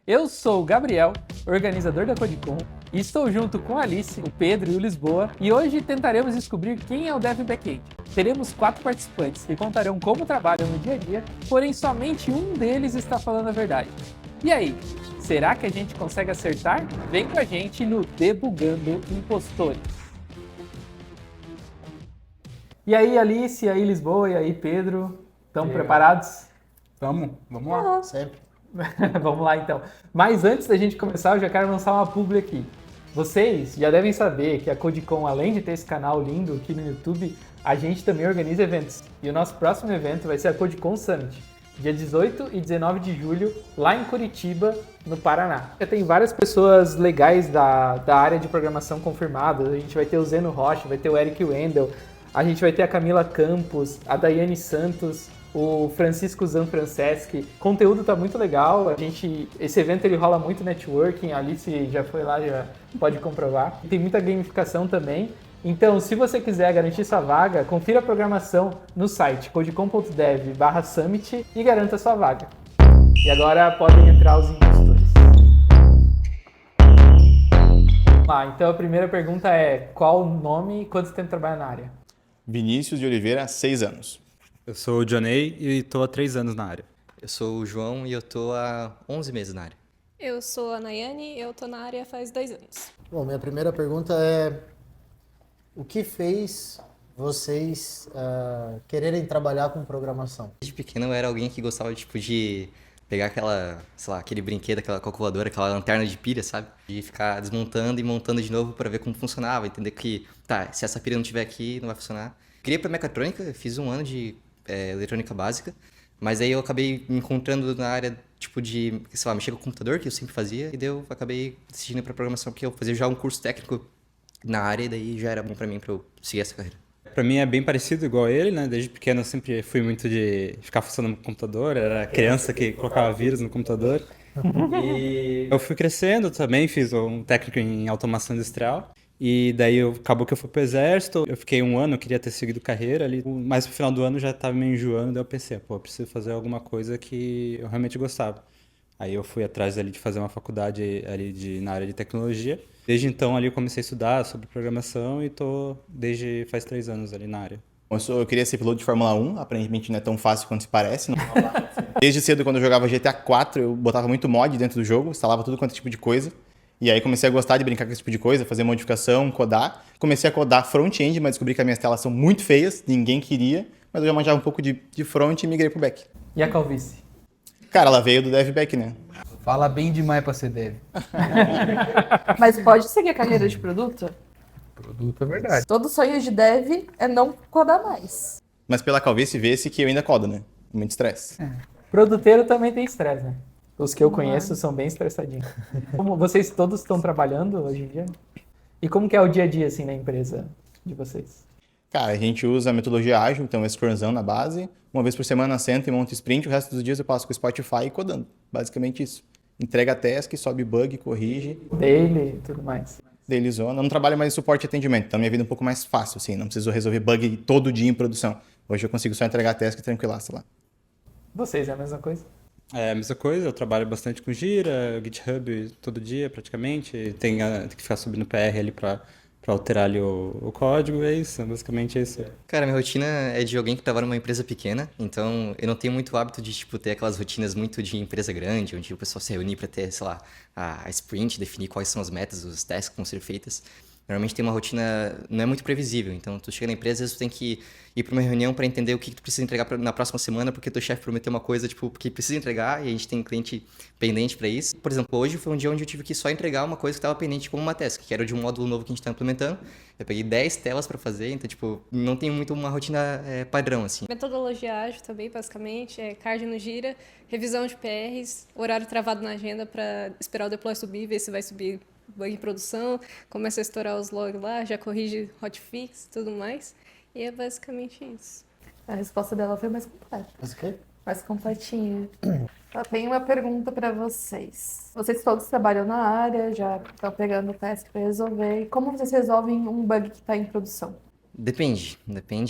Eu sou o Gabriel, organizador da CodeCon, e estou junto com a Alice, o Pedro e o Lisboa, e hoje tentaremos descobrir quem é o Dev Backend. Teremos 4 participantes que contarão como trabalham no dia a dia, porém somente um deles está falando a verdade. E aí, será que a gente consegue acertar? Vem com a gente no Debugando Impostores. E aí, Alice, e aí, Lisboa, e aí, Pedro, estão preparados? Vamos lá. Sempre. Vamos lá então. Mas antes da gente começar, eu já quero lançar uma publi aqui. Vocês já devem saber que a CodeCon, além de ter esse canal lindo aqui no YouTube, a gente também organiza eventos. E o nosso próximo evento vai ser a CodeCon Summit, dia 18 e 19 de julho, lá em Curitiba, no Paraná. Já tem várias pessoas legais da área de programação confirmadas. A gente vai ter o Zeno Rocha, vai ter o Eric Wendel, a gente vai ter a Camila Campos, a Daiane Santos, o Francisco Zanfranceschi. O conteúdo tá muito legal. Esse evento ele rola muito networking. A Alice já foi lá, já pode comprovar. Tem muita gamificação também. Então, se você quiser garantir sua vaga, confira a programação no site codecom.dev/summit e garanta sua vaga. E agora podem entrar os impostores. Vamos lá, então a primeira pergunta é: qual o nome e quanto tempo trabalha na área? Vinícius de Oliveira, 6 anos. Eu sou o Johnny e estou há 3 anos na área. Eu sou o João e eu tô há 11 meses na área. Eu sou a Nayane e eu tô na área faz 2 anos. Bom, minha primeira pergunta é: o que fez vocês quererem trabalhar com programação? Desde pequeno eu era alguém que gostava de pegar aquele brinquedo, aquela calculadora, aquela lanterna de pilha, sabe? De ficar desmontando e montando de novo para ver como funcionava, entender que, se essa pilha não tiver aqui, não vai funcionar. Queria para mecatrônica, fiz 1 ano de eletrônica básica, mas aí eu acabei me encontrando na área de, mexer com o computador, que eu sempre fazia, e daí eu acabei decidindo para programação, porque eu fazia já um curso técnico na área, e daí já era bom para mim para eu seguir essa carreira. Pra mim é bem parecido igual ele, né? Desde pequeno eu sempre fui muito de ficar funcionando no computador, era criança que colocava vírus no computador. E eu fui crescendo também, fiz um técnico em automação industrial. E daí acabou que eu fui pro exército, eu fiquei 1 ano, eu queria ter seguido carreira ali, mas no final do ano já tava me enjoando, daí eu pensei, eu preciso fazer alguma coisa que eu realmente gostava. Aí eu fui atrás ali de fazer uma faculdade ali na área de tecnologia. Desde então ali eu comecei a estudar sobre programação e tô desde faz 3 anos ali na área. Eu queria ser piloto de Fórmula 1, aparentemente não é tão fácil quanto se parece. Não. Desde cedo, quando eu jogava GTA 4, eu botava muito mod dentro do jogo, instalava tudo quanto é tipo de coisa. E aí comecei a gostar de brincar com esse tipo de coisa, fazer modificação, codar. Comecei a codar front-end, mas descobri que as minhas telas são muito feias, ninguém queria. Mas eu já manjava um pouco de front e migrei pro back. E a calvície? Cara, ela veio do dev back, né? Fala bem demais pra ser dev. Mas pode seguir a carreira de produto? Produto é verdade. Todo sonho de dev é não codar mais. Mas pela calvície vê-se que eu ainda codo, né? Muito estresse. Produteiro também tem estresse, né? Os que eu conheço são bem estressadinhos. Como vocês todos estão trabalhando hoje em dia? E como que é o dia a dia, assim, na empresa de vocês? Cara, a gente usa a metodologia ágil, então é Scrumzão na base. Uma vez por semana sento e monto sprint, o resto dos dias eu passo com o Spotify e codando. Basicamente isso. Entrega task, sobe bug, corrige. Daily e tudo mais. Daily zona. Eu não trabalho mais em suporte e atendimento, então minha vida é um pouco mais fácil, assim. Não preciso resolver bug todo dia em produção. Hoje eu consigo só entregar task tranquilaço lá. Vocês é a mesma coisa? É a mesma coisa, eu trabalho bastante com Gira, GitHub todo dia praticamente. Tem que ficar subindo PR ali pra alterar ali o código, é isso, basicamente é isso. Cara, minha rotina é de alguém que trabalha numa empresa pequena, então eu não tenho muito hábito de, ter aquelas rotinas muito de empresa grande, onde o pessoal se reunir para ter, a sprint, definir quais são as metas, os tasks que vão ser feitas. Normalmente tem uma rotina, não é muito previsível, então tu chega na empresa, às vezes tu tem que ir para uma reunião para entender o que tu precisa entregar na próxima semana, porque teu chefe prometeu uma coisa, que precisa entregar, e a gente tem cliente pendente para isso. Por exemplo, hoje foi um dia onde eu tive que só entregar uma coisa que estava pendente como uma task, que era de um módulo novo que a gente está implementando. Eu peguei 10 telas para fazer, então, não tem muito uma rotina padrão, assim. Metodologia ágil também, basicamente, cardio no Gira, revisão de PRs, horário travado na agenda para esperar o deploy subir, ver se vai subir bug em produção, começa a estourar os logs lá, já corrige hotfix e tudo mais. E é basicamente isso. A resposta dela foi mais completa. Mas o quê? Mais completinha. Eu tenho uma pergunta para vocês. Vocês todos trabalham na área, já estão pegando o task para resolver. E como vocês resolvem um bug que está em produção? Depende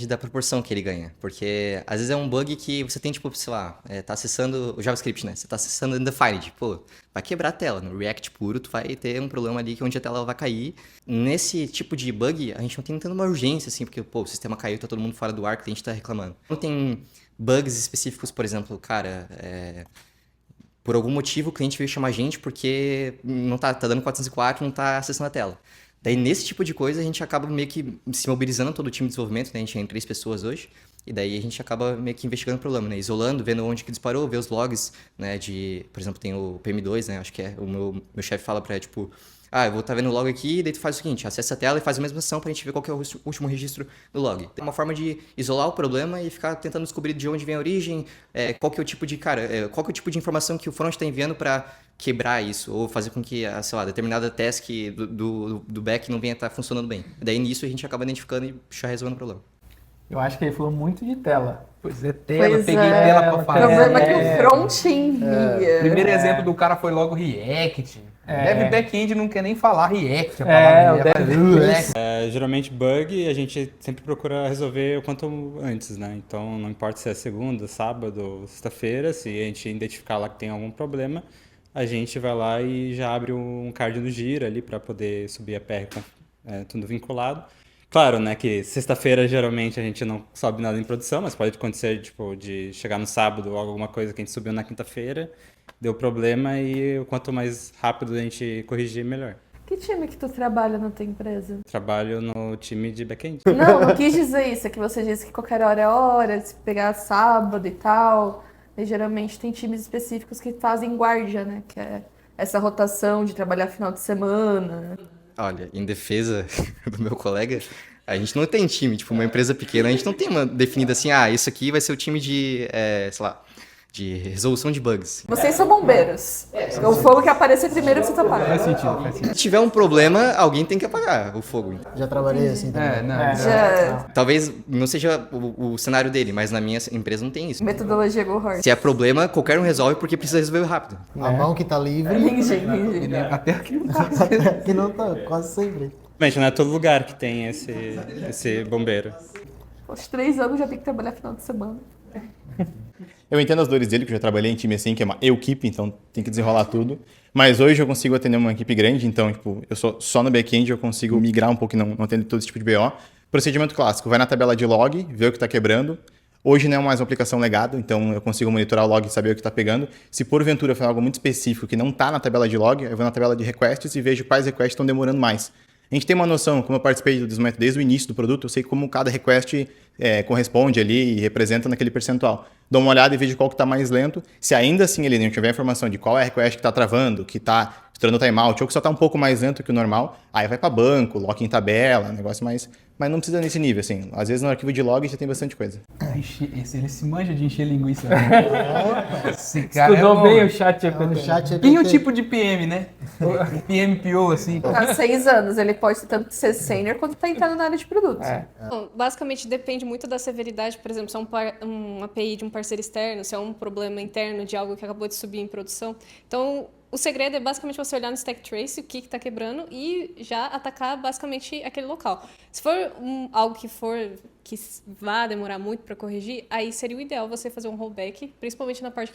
da proporção que ele ganha. Porque às vezes é um bug que você tem, tipo, sei lá, tá acessando o JavaScript, né? Você tá acessando Undefined, pô, vai quebrar a tela. No React puro, tu vai ter um problema ali que onde a tela vai cair. Nesse tipo de bug, a gente não tem tanta uma urgência, assim, porque, pô, o sistema caiu, tá todo mundo fora do ar, o cliente tá reclamando. Não tem bugs específicos, por exemplo, cara, por algum motivo o cliente veio chamar a gente porque não tá dando 404, não tá acessando a tela. Daí, nesse tipo de coisa, a gente acaba meio que se mobilizando todo o time de desenvolvimento, né? A gente tem 3 pessoas hoje, e daí a gente acaba meio que investigando o problema, né? Isolando, vendo onde que disparou, ver os logs, né? Por exemplo, tem o PM2, né? Acho que o meu chefe fala pra, tipo, eu vou estar vendo o log aqui, e daí tu faz o seguinte, acessa a tela e faz a mesma ação pra gente ver qual que é o último registro do log. É uma forma de isolar o problema e ficar tentando descobrir de onde vem a origem, qual que é o tipo de, qual que é o tipo de informação que o front tá enviando pra quebrar isso, ou fazer com que, sei lá, determinada task do back não venha estar funcionando bem. Daí nisso a gente acaba identificando e já resolvendo o problema. Eu acho que ele falou muito de tela. Pois é, tela. Pois Peguei é. tela pra O falar. problema é que o front envia. Primeiro exemplo do cara foi logo React. Dev back-end não quer nem falar React. A O palavra dev React. Geralmente bug a gente sempre procura resolver o quanto antes, né? Então não importa se é segunda, sábado ou sexta-feira, se a gente identificar lá que tem algum problema, a gente vai lá e já abre um card no Gira ali para poder subir a PR com tudo vinculado. Claro, né, que sexta-feira geralmente a gente não sobe nada em produção, mas pode acontecer, tipo, de chegar no sábado ou alguma coisa que a gente subiu na quinta-feira, deu problema e quanto mais rápido a gente corrigir, melhor. Que time que tu trabalha na tua empresa? Trabalho no time de back-end. Não quis dizer isso. É que você disse que qualquer hora é hora, se pegar sábado e tal. E geralmente tem times específicos que fazem guardia, né? Que é essa rotação de trabalhar final de semana. Olha, em defesa do meu colega, a gente não tem time, tipo, uma empresa pequena, a gente não tem uma definida assim, isso aqui vai ser o time de, sei lá, de resolução de bugs. Vocês são bombeiros. O fogo que aparecer primeiro precisa apagar. Faz sentido. Se tiver um problema, alguém tem que apagar o fogo. Já trabalhei assim também. Já. Talvez não seja o cenário dele, mas na minha empresa não tem isso. Metodologia Go Hard. Se é problema, qualquer um resolve porque precisa resolver rápido. A mão que tá livre, Entendi. Até aqui não tá. que não tá, quase sempre. Mas não é todo lugar que tem esse bombeiro. Aos 3 anos já tem que trabalhar final de semana. Eu entendo as dores dele, porque eu já trabalhei em time assim, que é uma equipe, então tem que desenrolar tudo. Mas hoje eu consigo atender uma equipe grande, então, tipo, eu sou só no back-end, eu consigo migrar um pouco e não atender todo esse tipo de BO. Procedimento clássico, vai na tabela de log, vê o que está quebrando. Hoje não é mais uma aplicação legado, então eu consigo monitorar o log e saber o que está pegando. Se porventura for algo muito específico que não está na tabela de log, eu vou na tabela de requests e vejo quais requests estão demorando mais. A gente tem uma noção, como eu participei do desenvolvimento desde o início do produto, eu sei como cada request corresponde ali e representa naquele percentual. Dou uma olhada e vejo qual que está mais lento. Se ainda assim ele não tiver informação de qual é a request que está travando, que está estourando timeout, ou que só está um pouco mais lento que o normal, aí vai para banco, lock em tabela, negócio mais... Mas não precisa nesse nível, assim. Às vezes no arquivo de log já tem bastante coisa. Ele se manja de encher linguiça. Esse cara Estudou bom. bem o chat. No chat Tem um tipo de PM, né? PMPO, assim. Há 6 anos, ele pode tanto ser sênior quanto tá entrando na área de produtos. Bom, basicamente depende muito da severidade, por exemplo, se é um API de um parceiro externo, se é um problema interno de algo que acabou de subir em produção. Então, o segredo é basicamente você olhar no stack trace, o que está quebrando e já atacar basicamente aquele local. Se for algo que vá demorar muito para corrigir, aí seria o ideal você fazer um rollback, principalmente na parte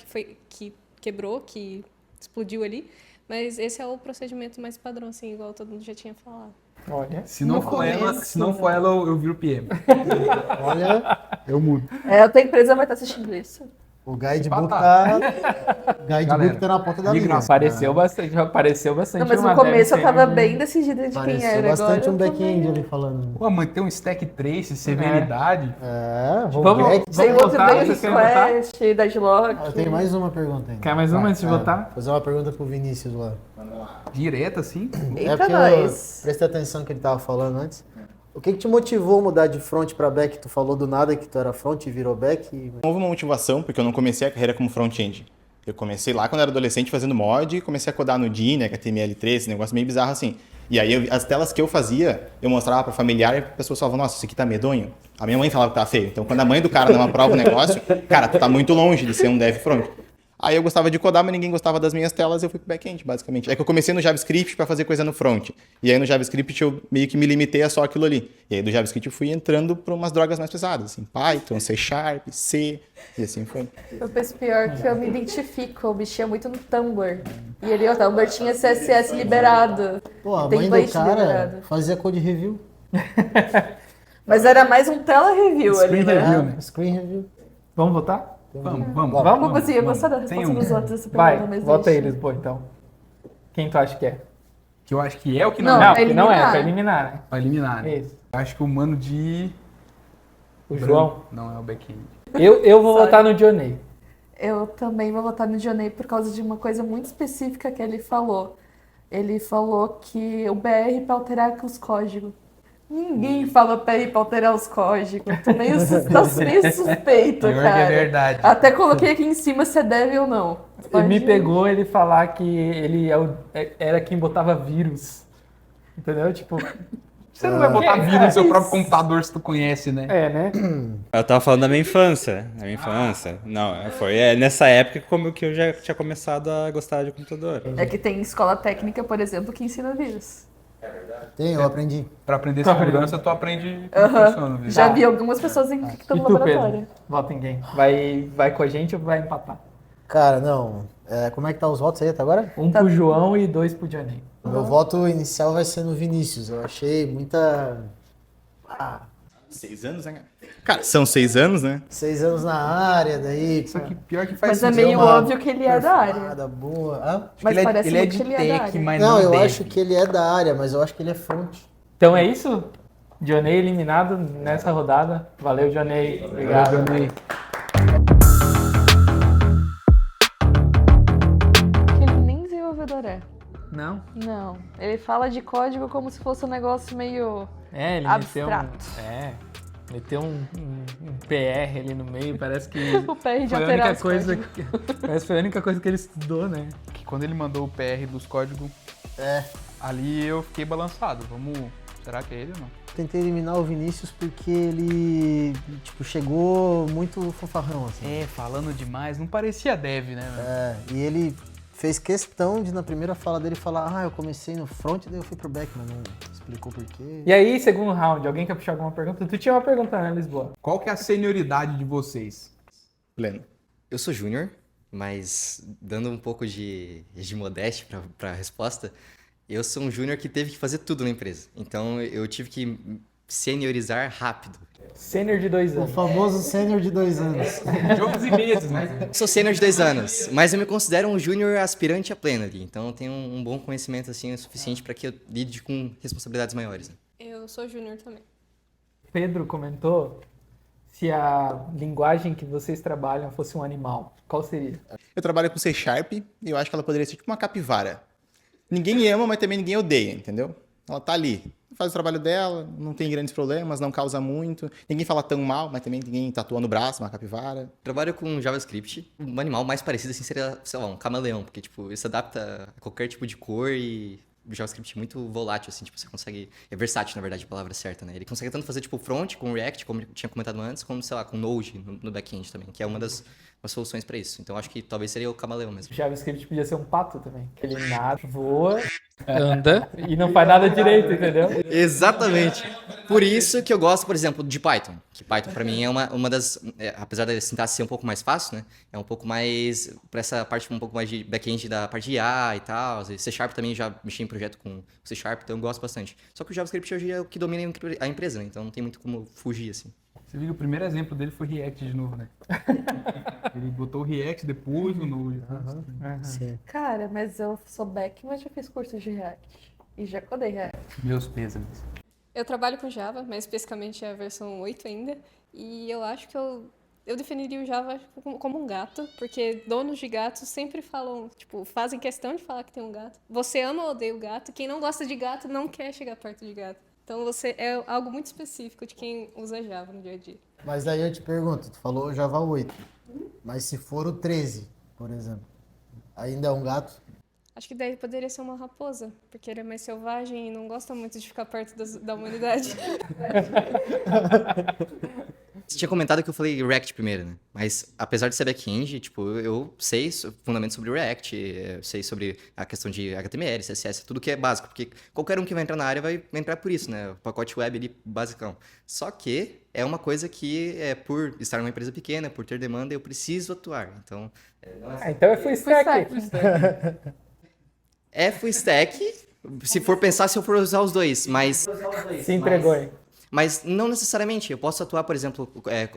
que quebrou, que explodiu ali. Mas esse é o procedimento mais padrão, assim, igual todo mundo já tinha falado. Olha. Se não for ela, eu viro PM. Olha, Eu mudo. A tua empresa vai estar assistindo isso. o guidebook tá na ponta da de língua. graça. Apareceu bastante Não, mas uma no começo eu dev tava sênior. bem decidida de quem Pareceu era. bastante Agora um eu tô back-end meio- ali falando. Pô, manter um stack trace, severidade. Vamos- rollback. Tem outro votar? bem Vocês querem votar? request, Deadlock. Eu tenho mais uma pergunta ainda. Quer mais uma antes de votar? Fazer uma pergunta pro Vinícius lá. Direto, assim. Eita, porque nós. presta atenção no que ele tava falando antes. O que te motivou a mudar de front para back? Tu falou do nada que tu era front e virou back. Não houve uma motivação, porque eu não comecei a carreira como front-end. Eu comecei lá quando era adolescente fazendo mod e comecei a codar no DIN, HTML3, esse negócio meio bizarro assim. E aí as telas que eu fazia, eu mostrava para familiar e as pessoas falavam, nossa, isso aqui tá medonho. A minha mãe falava que tá feio. Então quando a mãe do cara não aprova o negócio, cara, tu tá muito longe de ser um dev front. Aí eu gostava de codar, mas ninguém gostava das minhas telas, eu fui pro back-end, basicamente. É que eu comecei no JavaScript para fazer coisa no front. E aí no JavaScript eu meio que me limitei a só aquilo ali. E aí do JavaScript eu fui entrando para umas drogas mais pesadas, assim, Python, C Sharp, C, e assim foi. Eu penso pior que eu me identifico, eu mexia muito no Tumblr. E ali o Tumblr tinha CSS liberado. Pô, a mãe do template cara liberado. fazia code review. Mas era mais um tela review ali, Screen né? review, né? Screen review. Vamos votar? Vamos. Vamos conseguir gostar da Tem resposta um. dos outros. essa Vai, pergunta, mas vota aí, deixa. Lisboa, então. Quem tu acha que é? Que eu acho que é o que não, Não, é. Não, pra que não é, eliminar. pra eliminar, né? Pra eliminar, né? Isso. Eu acho que o mano de... O João. Não é o back-end. Eu vou Sorry. votar no Johnny. Eu também vou votar no Dionei por causa de uma coisa muito específica que ele falou. Ele falou que o BR para alterar os códigos. Ninguém fala BR para alterar os códigos. Tô meio, tá meio suspeito, Pior que cara. é verdade. Até coloquei aqui em cima se é deve ou não. Ele me Pode- pegou ele falar que ele era quem botava vírus. Entendeu? Tipo, Você não vai botar É, vírus no seu é próprio isso. computador se tu conhece, né? né? Eu tava falando da minha infância. Da minha infância. Não, foi nessa época como que eu já tinha começado a gostar de computador. É que tem escola técnica, por exemplo, que ensina vírus. Tem, eu aprendi. Pra aprender segurança, tu aprende como funciona o vírus. Já vi algumas pessoas em que estão E no tu, laboratório. Pedro? Vota em quem? Vai com a gente ou vai empatar? Cara, não. Como é que tá os votos aí até agora? Um pro João e 2 pro Johnny. O meu voto inicial vai ser no Vinícius. Eu achei muita... 6 anos, né? Cara, são 6 anos, né? 6 anos na área, daí... Só que pior que faz Mas é sentido. meio uma óbvio que ele é da área. perfumada boa. Hã? Acho que Mas ele parece ele é muito de que ele é da tech, área. mas Não, não eu deve. acho que ele é da área, mas eu acho que ele é front. Então é isso? Johnny eliminado nessa rodada. Valeu, Johnny. Obrigado. Johnny. Ele nem desenvolvedor é. Não? Não. Ele fala de código como se fosse um negócio meio É, ele abstrato. meteu um PR ali no meio, parece que O PR de foi a alterar única os coisa códigos. parece que foi a única coisa que ele estudou, né? Que quando ele mandou o PR dos códigos, ali eu fiquei balançado. Será que é ele ou não? Tentei eliminar o Vinícius porque ele, tipo, chegou muito fofarrão, assim. É, falando demais, não parecia dev, né? Meu? E ele fez questão de, na primeira fala dele, falar eu comecei no front, daí eu fui pro back, mas não explicou por quê. E aí, segundo round, alguém quer puxar alguma pergunta? Tu tinha uma pergunta, né, Lisboa? Qual que é a senioridade de vocês? Pleno. Eu sou júnior, mas dando um pouco de modéstia para a resposta, eu sou um júnior que teve que fazer tudo na empresa. Então eu tive que seniorizar rápido. Sênior de 2 O anos. famoso sênior de 2 anos. De 11 meses, né? Sou sênior de 2 anos, mas eu me considero um júnior aspirante a pleno ali. Então eu tenho um bom conhecimento assim, o suficiente para que eu lide com responsabilidades maiores. Né? Eu sou júnior também. Pedro comentou se a linguagem que vocês trabalham fosse um animal. Qual seria? Eu trabalho com C Sharp e eu acho que ela poderia ser tipo uma capivara. Ninguém ama, mas também ninguém odeia, entendeu? Ela tá ali, faz o trabalho dela, não tem grandes problemas, não causa muito. Ninguém fala tão mal, mas também ninguém tatua no braço, uma capivara. Trabalho com JavaScript. Um animal mais parecido assim seria, sei lá, um camaleão, porque tipo, ele se adapta a qualquer tipo de cor e o JavaScript é muito volátil, assim, tipo, você consegue... É versátil, na verdade, a palavra certa, né? Ele consegue tanto fazer, tipo, front com React, como eu tinha comentado antes, como, sei lá, com Node no back-end também, que é uma das soluções para isso. Então, acho que talvez seria o camaleão mesmo. JavaScript podia ser um pato também. Que ele nada, voa, anda e não faz nada direito, entendeu? Exatamente. Por isso que eu gosto, por exemplo, de Python. Que Python, para mim, é uma das... apesar da sintaxe ser um pouco mais fácil, né? É um pouco mais... Para essa parte um pouco mais de back-end da parte de IA e tal. C Sharp também já mexi em projeto com C Sharp, então eu gosto bastante. Só que o JavaScript hoje é o que domina a empresa, né? Então não tem muito como fugir, assim. Você viu que o primeiro exemplo dele foi React de novo, né? Ele botou o React depois no Node. Sim. Cara, mas eu sou back, mas já fiz curso de React. E já codei React. Meus pêsames. Eu trabalho com Java, mais especificamente a versão 8 ainda. E eu acho que eu definiria o Java como um gato, porque donos de gatos sempre falam, tipo, fazem questão de falar que tem um gato. Você ama ou odeia o gato. Quem não gosta de gato não quer chegar perto de gato. Então você é algo muito específico de quem usa Java no dia a dia. Mas daí eu te pergunto, tu falou Java 8, mas se for o 13, por exemplo, ainda é um gato? Acho que daí poderia ser uma raposa, porque ele é mais selvagem e não gosta muito de ficar perto da humanidade. Você tinha comentado que eu falei React primeiro, né? Mas apesar de ser back-end, tipo, eu sei fundamentos sobre React, eu sei sobre a questão de HTML, CSS, tudo que é básico, porque qualquer um que vai entrar na área vai entrar por isso, né? O pacote web ali, basicão. Só que é uma coisa que, por estar numa empresa pequena, por ter demanda, eu preciso atuar. Então, Então é full stack. é full stack, se for pensar, se eu for usar os dois, mas... Se entregou, hein? Mas não necessariamente. Eu posso atuar, por exemplo,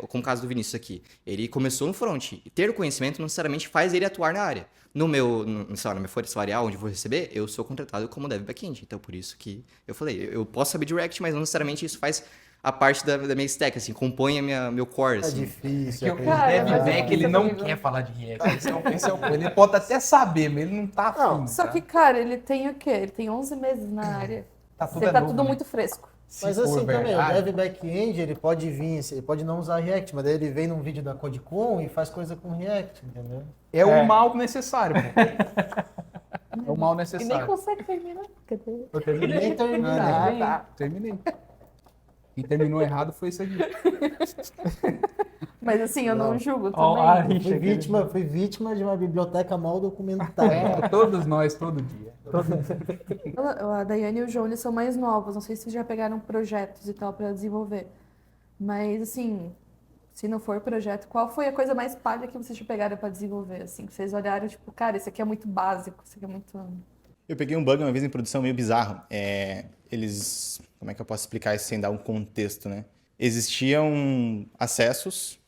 como o caso do Vinícius aqui. Ele começou no front. E ter o conhecimento não necessariamente faz ele atuar na área. Sei lá, na minha folha salarial, onde eu vou receber, eu sou contratado como dev back-end. Então, por isso que eu falei, eu posso saber de React, mas não necessariamente isso faz a parte da minha stack, assim, compõe meu core, assim. É difícil. Porque o dev back, ele não quer falar de React. Esse é o ponto. Ele pode até saber, mas ele não tá afim. Só que, cara, ele tem o quê? Ele tem 11 meses na área. Tá tudo, Tá novo, tudo né? muito fresco. Mas Se for assim também, o verdade. dev back-end, ele pode vir, ele pode não usar React, mas daí ele vem num vídeo da CodeCon e faz coisa com React, entendeu? É o mal necessário, pô. É o mal E nem necessário. consegue terminar. Eu terminei. Nem terminar. Tá. Terminei. Quem terminou errado foi isso aqui. Mas assim, eu não julgo Ó, também. a rixa. Fui vítima de uma biblioteca mal documentada. Todos nós, todo dia. A Daiane e o João, eles são mais novos. Não sei se vocês já pegaram projetos e tal pra desenvolver. Mas, assim, se não for projeto, qual foi a coisa mais palha que vocês já pegaram pra desenvolver? Assim, que vocês olharam, tipo, cara, isso aqui é muito básico, isso aqui é muito... Eu peguei um bug uma vez em produção meio bizarro. Como é que eu posso explicar isso sem dar um contexto, né? Existiam acessos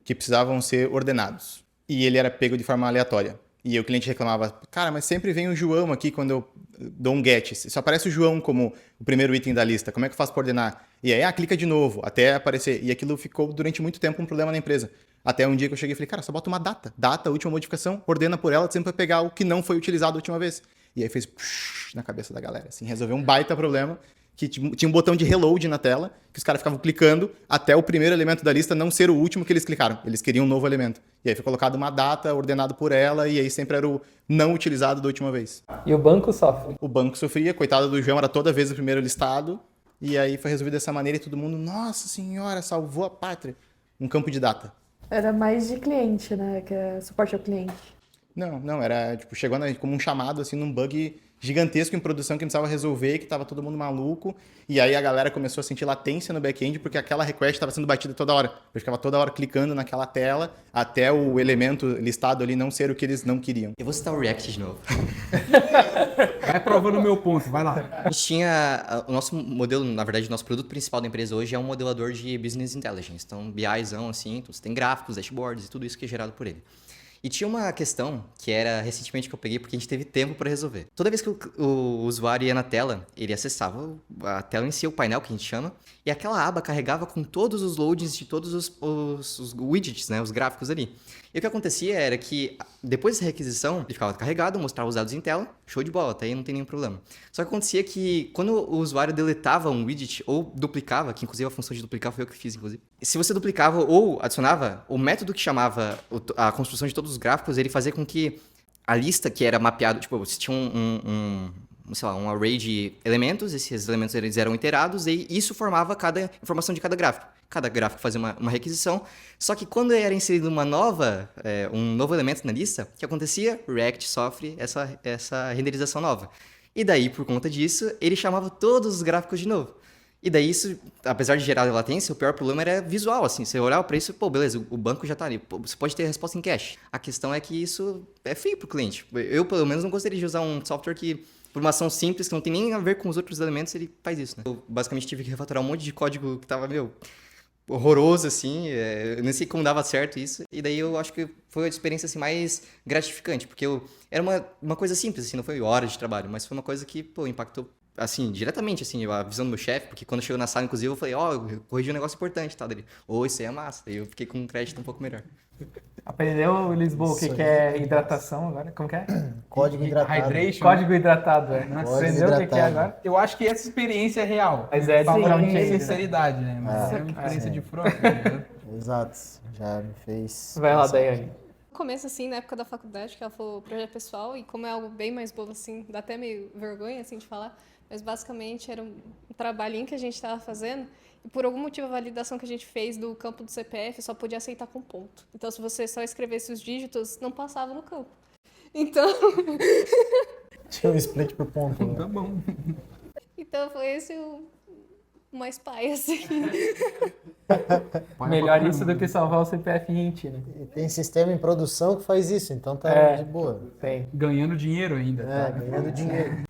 que precisavam ser ordenados. E ele era pego de forma aleatória. E aí o cliente reclamava, cara, mas sempre vem o João aqui quando eu dou um get. Só aparece o João como o primeiro item da lista. Como é que eu faço para ordenar? E aí, clica de novo, até aparecer. E aquilo ficou durante muito tempo um problema na empresa. Até um dia que eu cheguei e falei, cara, só bota uma data. Data, última modificação, ordena por ela, sempre para pegar o que não foi utilizado a última vez. E aí fez na cabeça da galera, assim, resolveu um baita problema, que tinha um botão de reload na tela, que os caras ficavam clicando até o primeiro elemento da lista não ser o último que eles clicaram. Eles queriam um novo elemento. E aí foi colocado uma data, ordenado por ela, e aí sempre era o não utilizado da última vez. E o banco sofre. O banco sofria, coitado do João, era toda vez o primeiro listado, e aí foi resolvido dessa maneira e todo mundo, nossa senhora, salvou a pátria. Um campo de data. Era mais de cliente, né? Que é suporte ao cliente. Não, era tipo, chegou como um chamado, assim, num bug gigantesco em produção que precisava resolver, que tava todo mundo maluco, e aí a galera começou a sentir latência no back-end porque aquela request estava sendo batida toda hora. Eu ficava toda hora clicando naquela tela até o elemento listado ali não ser o que eles não queriam. Eu vou citar o React de novo. Vai provando o meu ponto, vai lá. A gente tinha o nosso modelo, na verdade, o nosso produto principal da empresa hoje é um modelador de Business Intelligence. Então, BIzão, assim, então você tem gráficos, dashboards e tudo isso que é gerado por ele. E tinha uma questão que era recentemente que eu peguei porque a gente teve tempo para resolver. Toda vez que o usuário ia na tela, ele acessava a tela em si, o painel que a gente chama, e aquela aba carregava com todos os loadings de todos os widgets, né, os gráficos ali. E o que acontecia era que depois dessa requisição, ele ficava carregado, mostrava os dados em tela, show de bola, até aí não tem nenhum problema. Só que acontecia que quando o usuário deletava um widget ou duplicava, que inclusive a função de duplicar foi eu que fiz, inclusive. Se você duplicava ou adicionava, o método que chamava a construção de todos os gráficos, ele fazia com que a lista que era mapeado, tipo, você tinha um array de elementos, esses elementos eles eram iterados e isso formava cada informação de cada gráfico. Cada gráfico fazia uma requisição, só que quando era inserido um novo elemento na lista, o que acontecia? React sofre essa renderização nova. E daí, por conta disso, ele chamava todos os gráficos de novo. E daí isso, apesar de gerar latência, o pior problema era visual, assim. Você olhava para isso, pô, beleza, o banco já tá ali. Pô, você pode ter a resposta em cache. A questão é que isso é feio pro cliente. Eu, pelo menos, não gostaria de usar um software que, por uma ação simples, que não tem nem a ver com os outros elementos, ele faz isso, né? Eu, basicamente, tive que refatorar um monte de código que tava, horroroso, assim. Eu nem sei como dava certo isso. E daí eu acho que foi a experiência, assim, mais gratificante. Porque era uma coisa simples, assim, não foi horas de trabalho, mas foi uma coisa que, pô, impactou assim, diretamente, assim, a visão do meu chefe, porque quando chegou na sala, inclusive, eu falei, eu corrigi um negócio importante, tá? Dele, isso aí é massa. Daí eu fiquei com um crédito um pouco melhor. Aprendeu, Lisboa, o que é hidratação agora? Como que é? Código hidratado. Hydration. Código hidratado, é. Código Aprendeu o que é hidratado. agora? Eu acho que essa experiência é real. Mas é Falando diferente com ainda. sinceridade, né? Mas é uma experiência de front. Né? Exato, já me fez... Vai lá, Daiane. começo, assim, na época da faculdade, que ela falou projeto pessoal, e como é algo bem mais bobo, assim, dá até meio vergonha, assim, de falar, mas basicamente era um trabalhinho que a gente estava fazendo, e por algum motivo a validação que a gente fez do campo do CPF só podia aceitar com ponto. Então, se você só escrevesse os dígitos, não passava no campo. Então... Tinha um split por ponto. Tá bom. Então, foi esse o mais pai, assim. Melhor isso do que salvar o CPF int, né? E tem sistema em produção que faz isso, então tá de boa. Tem. Ganhando dinheiro ainda. Tá? Ganhando dinheiro.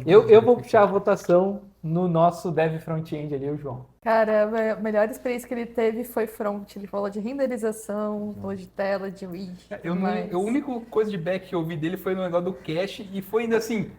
Eu vou puxar a votação no nosso dev front-end ali, o João. Cara, a melhor experiência que ele teve foi front. Ele falou de renderização, falou de tela, de widget. A única coisa de back que eu vi dele foi no negócio do cache e foi ainda assim,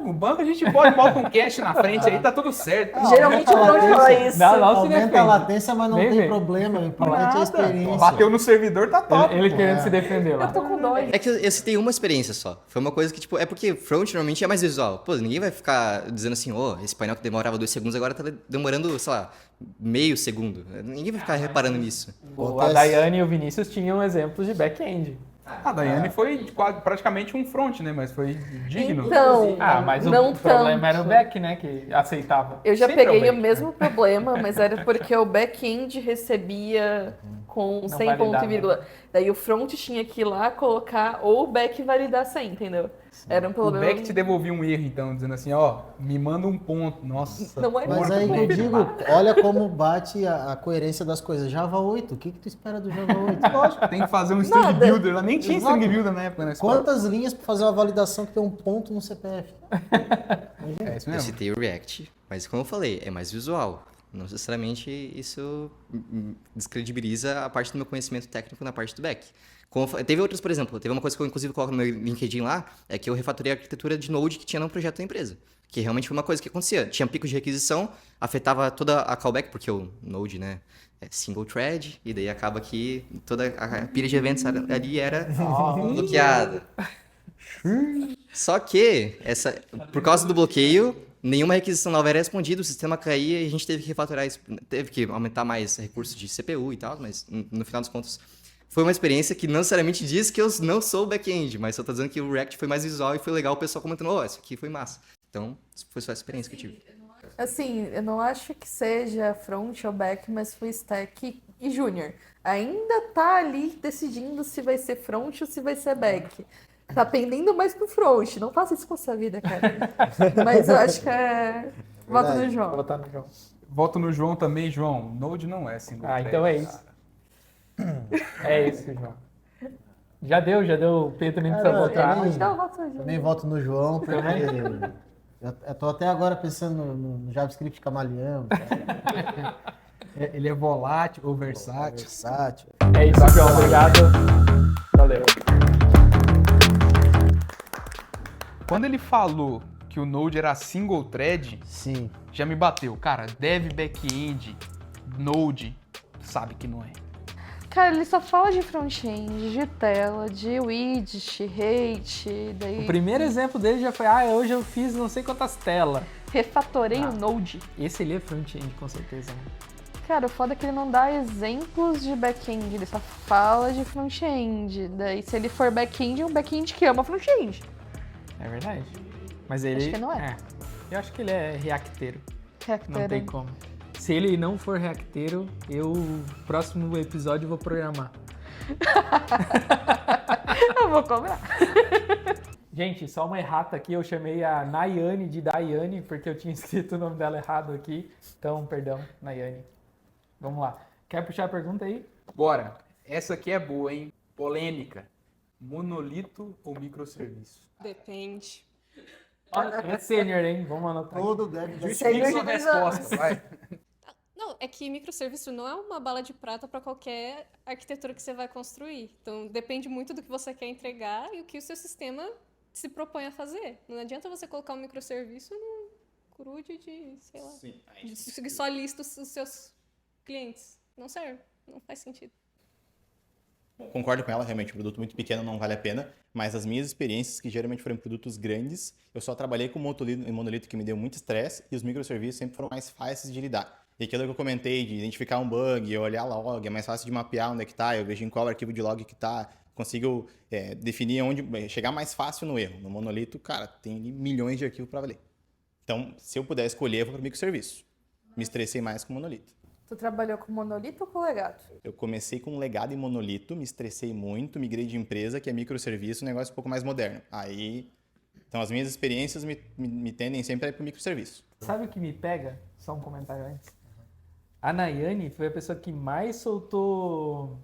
no banco a gente bota um cache na frente aí, tá tudo certo. Geralmente o front fala isso. Não se Aumenta defende. a latência, mas não Nem tem vem. problema. O importante é a experiência. Bateu no servidor, tá top. Ele querendo se defender lá. Eu tô com dó. É que eu citei uma experiência só. Foi uma coisa que, tipo, é porque front normalmente é mais visual. Pô, ninguém vai ficar dizendo assim, esse painel que demorava 2 segundos agora tá demorando, sei lá, meio segundo. Ninguém vai ficar reparando nisso. A Daiane e o Vinícius tinham exemplos de back-end. A Daiane foi praticamente um front, né? Mas foi digno. Então, Mas o não problema era o tanto. back, né? Que aceitava. Eu já Sempre é peguei back. o mesmo problema, mas era porque o back-end recebia com 100 ponto validava. e vírgula. Daí o front tinha que ir lá colocar ou o back validar 100, entendeu? Era um O problema. back te devolvia um erro, então, dizendo assim, me manda um ponto. Nossa. Não é Mas muito aí que bom. eu digo, olha como bate a coerência das coisas. Java 8, o que tu espera do Java 8? Lógico, tem que fazer um string Nada. builder. Lá nem tinha Exato. string builder na época, né? Quantas linhas pra fazer uma validação que tem um ponto no CPF? É isso Eu mesmo. citei o React, mas como eu falei, é mais visual. Não necessariamente isso descredibiliza a parte do meu conhecimento técnico na parte do back. Teve outros, por exemplo, teve uma coisa que eu inclusive coloco no meu LinkedIn lá, é que eu refatorei a arquitetura de Node que tinha no projeto da empresa. Que realmente foi uma coisa que acontecia. Tinha picos de requisição, afetava toda a callback, porque o Node, né, é single thread, e daí acaba que toda a pilha de eventos ali era bloqueada. Só que, por causa do bloqueio, nenhuma requisição nova era respondida, o sistema caía e a gente teve que refatorar isso, teve que aumentar mais recursos de CPU e tal, mas no final dos contos foi uma experiência que não necessariamente diz que eu não sou back-end, mas só tô dizendo que o React foi mais visual e foi legal o pessoal comentando, isso aqui foi massa. Então, foi só a experiência que eu tive. Assim, eu não acho que seja front ou back, mas full stack e júnior. Ainda tá ali decidindo se vai ser front ou se vai ser back. Tá pendendo mais pro front. Não faça isso com a sua vida, cara. Mas eu acho que é... Voto no João. Vou botar no João. Voto no João também, João. Node não é single thread, Então é isso. É isso, João. Já deu, o Pedro nem precisa Cara, votar. também- Então, voto no João. Também voto no João, porque eu tô até agora pensando no JavaScript camaleão, cara. Ele é volátil ou versátil. Versátil. É isso, João. Obrigado. Valeu. Quando ele falou que o Node era single thread, Sim. já me bateu. Cara, dev back-end, Node, sabe que não é. Cara, ele só fala de front-end, de tela, de widget, rate, daí O primeiro exemplo dele já foi, hoje eu fiz não sei quantas telas. refatorei o Node. Esse ali é front-end, com certeza. Né? Cara, o foda é que ele não dá exemplos de back-end, ele só fala de front-end. Daí, se ele for back-end, é um back-end que ama front-end. É verdade. Mas ele... Acho que não é. Eu acho que ele é reacteiro. Reactor, Não tem como. Se ele não for reacteiro, próximo episódio, vou programar. Eu vou cobrar. Gente, só uma errata aqui. Eu chamei a Nayane de Daiane, porque eu tinha escrito o nome dela errado aqui. Então, perdão, Nayane. Vamos lá. Quer puxar a pergunta aí? Bora. Essa aqui é boa, hein? Polêmica. Monolito ou microserviço? Depende. É sênior, hein? Vamos anotar. Todo deve Justifique sua resposta, vai. Não, é que microserviço não é uma bala de prata para qualquer arquitetura que você vai construir. Então, depende muito do que você quer entregar e o que o seu sistema se propõe a fazer. Não adianta você colocar um microserviço no CRUD de, sei lá, que só lista os seus clientes. Não serve, não faz sentido. Concordo com ela, realmente, um produto muito pequeno não vale a pena, mas as minhas experiências, que geralmente foram produtos grandes, eu só trabalhei com monolito que me deu muito estresse e os microserviços sempre foram mais fáceis de lidar. E aquilo que eu comentei, de identificar um bug, olhar log, é mais fácil de mapear onde é que tá, eu vejo em qual arquivo de log que tá, consigo definir onde chegar mais fácil no erro. No monolito, cara, tem ali milhões de arquivos para valer. Então, se eu puder escolher, eu vou para microserviço. Me estressei mais com monolito. Tu trabalhou com monolito ou com legado? Eu comecei com legado em monolito, me estressei muito, migrei de empresa, que é microserviço, um negócio um pouco mais moderno. Aí, então as minhas experiências me tendem sempre a ir para o microserviço. Sabe o que me pega? Só um comentário antes. A Nayane foi a pessoa que mais soltou,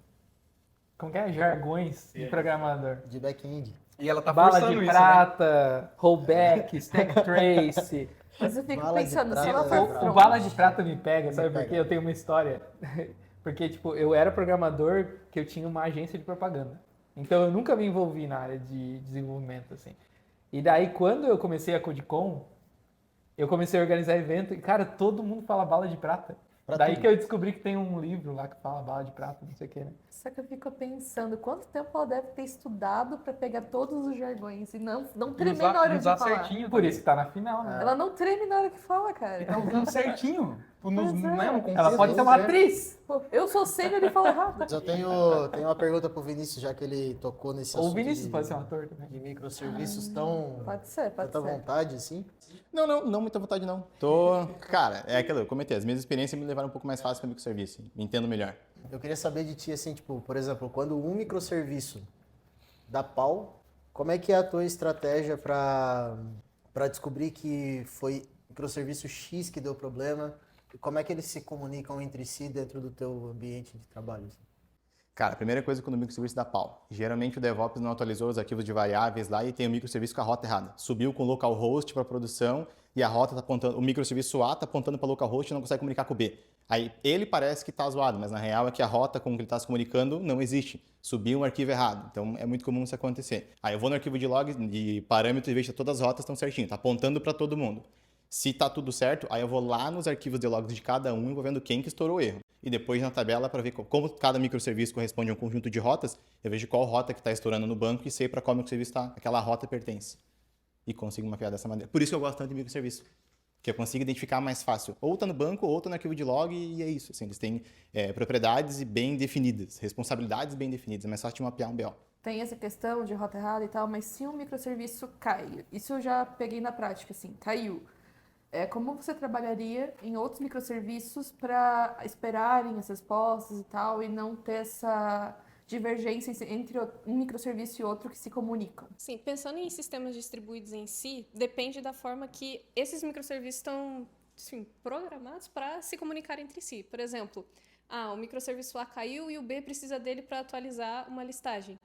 como que é? Jargões de programador. De back-end. E ela tá Bala forçando de isso, né? prata, rollback, stack trace. Mas eu fico Bala de pensando, se prata ela é for brabo. O front, bala de prata me pega, sabe Me por pega. quê? Eu tenho uma história. Porque, tipo, eu era programador que eu tinha uma agência de propaganda. Então eu nunca me envolvi na área de desenvolvimento, assim. E daí, quando eu comecei a CodeCon, eu comecei a organizar evento e, cara, todo mundo fala bala de prata. Pra Daí tudo. que eu descobri que tem um livro lá que fala bala de prata, não sei o que, né? só que eu fico pensando quanto tempo ela deve ter estudado pra pegar todos os jargões e não tremer na hora de usar falar. certinho. Por isso que tá na final, né? Ela não treme na hora que fala, cara. Tá usando certinho. Pois é. Não é um Ela pode ser uma atriz! Pô, eu sou sênior e falo errado. Mas eu tenho uma pergunta pro Vinícius, já que ele tocou nesse Ou o assunto Vinícius de, pode ser um ator também. de microserviços tão Pode ser, pode tanta ser. vontade, assim. Não muita vontade não. Cara, é aquilo, eu comentei, as minhas experiências me levaram um pouco mais fácil para microserviço, me entendo melhor. Eu queria saber de ti, assim, tipo, por exemplo, quando um microserviço dá pau, como é que é a tua estratégia para descobrir que foi microserviço X que deu problema? E como é que eles se comunicam entre si dentro do teu ambiente de trabalho? Assim? Cara, a primeira coisa quando o microserviço dá pau. Geralmente o DevOps não atualizou os arquivos de variáveis lá e tem o microserviço com a rota errada. Subiu com o localhost para produção e a rota tá apontando, o microserviço A está apontando para localhost e não consegue comunicar com o B. Aí ele parece que está zoado, mas na real é que a rota com que ele está se comunicando não existe. Subiu um arquivo errado. Então é muito comum isso acontecer. Aí eu vou no arquivo de log, de parâmetros e vejo que todas as rotas estão certinho, está apontando para todo mundo. Se tá tudo certo, aí eu vou lá nos arquivos de logs de cada um e vou vendo quem que estourou o erro. E depois na tabela, para ver como cada microserviço corresponde a um conjunto de rotas, eu vejo qual rota que está estourando no banco e sei para qual microserviço aquela rota pertence. E consigo mapear dessa maneira. Por isso que eu gosto tanto de microserviço. Que eu consigo identificar mais fácil. Ou tá no banco, ou tá no arquivo de log e é isso. Assim, eles têm propriedades bem definidas, responsabilidades bem definidas. É mais fácil de mapear um BO. Tem essa questão de rota errada e tal, mas se um microserviço cai, isso eu já peguei na prática, assim, caiu. Como você trabalharia em outros microserviços para esperarem as respostas e tal, e não ter essa divergência entre um microserviço e outro que se comunicam? Sim, pensando em sistemas distribuídos em si, depende da forma que esses microserviços estão programados para se comunicar entre si. Por exemplo, o microserviço A caiu e o B precisa dele para atualizar uma listagem.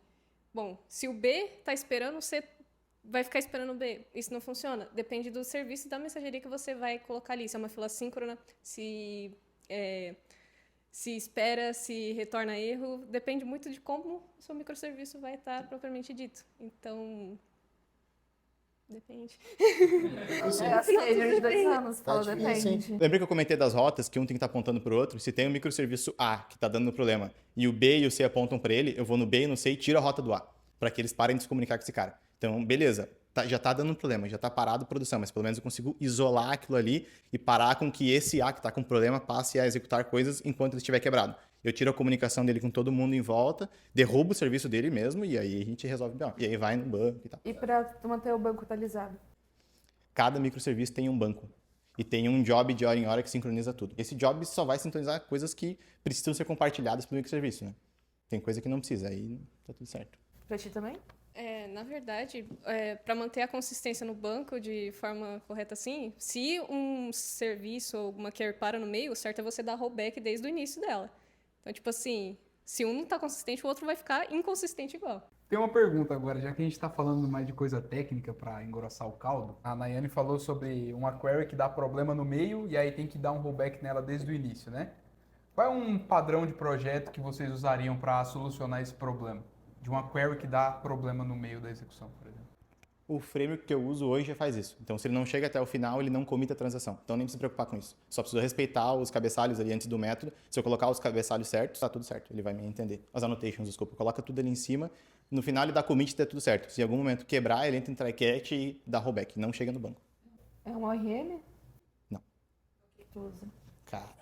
Bom, se o B está esperando, o C vai ficar esperando o B. Isso não funciona. Depende do serviço e da mensageria que você vai colocar ali. Se é uma fila síncrona, se espera, se retorna erro. Depende muito de como o seu microserviço vai estar propriamente dito. Então, depende. A sênior de 2 anos, fala Tá difícil, depende. Lembra que eu comentei das rotas, que um tem que estar apontando para o outro? Se tem um microserviço A que está dando problema e o B e o C apontam para ele, eu vou no B e no C e tiro a rota do A, para que eles parem de se comunicar com esse cara. Então, beleza, já está dando problema, já está parado a produção, mas pelo menos eu consigo isolar aquilo ali e parar com que esse A que está com problema passe a executar coisas enquanto ele estiver quebrado. Eu tiro a comunicação dele com todo mundo em volta, derrubo o serviço dele mesmo e aí a gente resolve bem. E aí vai no banco e tal. E para manter o banco atualizado? Cada microserviço tem um banco. E tem um job de hora em hora que sincroniza tudo. Esse job só vai sintonizar coisas que precisam ser compartilhadas pelo microserviço, né? Tem coisa que não precisa, aí tá tudo certo. Pra ti também? Na verdade, para manter a consistência no banco de forma correta assim, se um serviço ou alguma query para no meio, o certo é você dar rollback desde o início dela. Então, tipo assim, se um não está consistente, o outro vai ficar inconsistente igual. Tem uma pergunta agora, já que a gente está falando mais de coisa técnica para engrossar o caldo. A Nayane falou sobre uma query que dá problema no meio e aí tem que dar um rollback nela desde o início, né? Qual é um padrão de projeto que vocês usariam para solucionar esse problema? De uma query que dá problema no meio da execução, por exemplo. O framework que eu uso hoje já faz isso. Então, se ele não chega até o final, ele não comita a transação. Então, nem precisa se preocupar com isso. Só precisa respeitar os cabeçalhos ali antes do método. Se eu colocar os cabeçalhos certos, tá tudo certo. Ele vai me entender. As annotations, desculpa. Coloca tudo ali em cima. No final, ele dá commit e tá tudo certo. Se em algum momento quebrar, ele entra em try catch e dá rollback. Não chega no banco. É um ORM? Não. O que tu usa? Cara.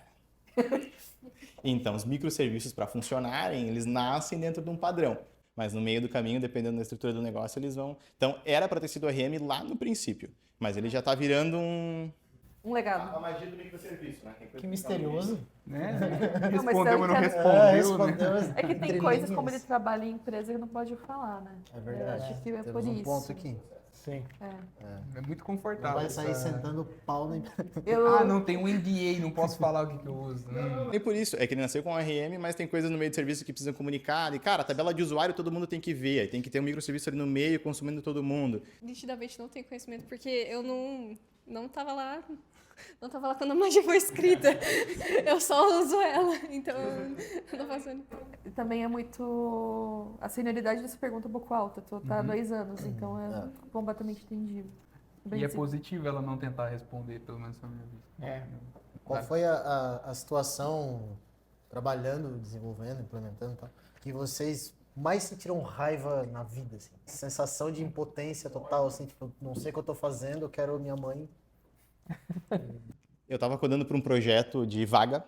Então, os microserviços, para funcionarem, eles nascem dentro de um padrão. Mas no meio do caminho, dependendo da estrutura do negócio, eles vão... Então, era para ter sido ORM lá no princípio, mas ele já tá virando um... Um legado. A magia do microserviço, né? Que misterioso. Né? Não, mas Respondeu, mas não teoricamente- respondeu, né? É que tem entre coisas linhas. como ele trabalha em empresa que não pode falar, né? É verdade. Eu acho que é Temos por um isso. ponto aqui. Sim. É muito Não confortável. vai sair essa- sentando pau na Eu, Ah, não, tem um NDA, não posso falar o que eu uso. Nem por isso, é que ele nasceu com ORM, mas tem coisas no meio do serviço que precisam comunicar. E, cara, a tabela de usuário todo mundo tem que ver. Aí tem que ter um microserviço ali no meio, consumindo todo mundo. Nitidamente não tenho conhecimento, porque eu não tava lá. Não tava lá quando a magia foi escrita. Eu só uso ela. Então, eu não faço. também é muito... A senioridade dessa pergunta é um pouco alta. Tu tá há 2 anos, então é completamente entendível. E é positivo ela não tentar responder, pelo menos na minha vista. É. Qual foi a situação, trabalhando, desenvolvendo, implementando e tal, que vocês mais sentiram raiva na vida, assim? Sensação de impotência total, assim, tipo, não sei o que eu tô fazendo, eu quero minha mãe. Eu tava codando para um projeto de vaga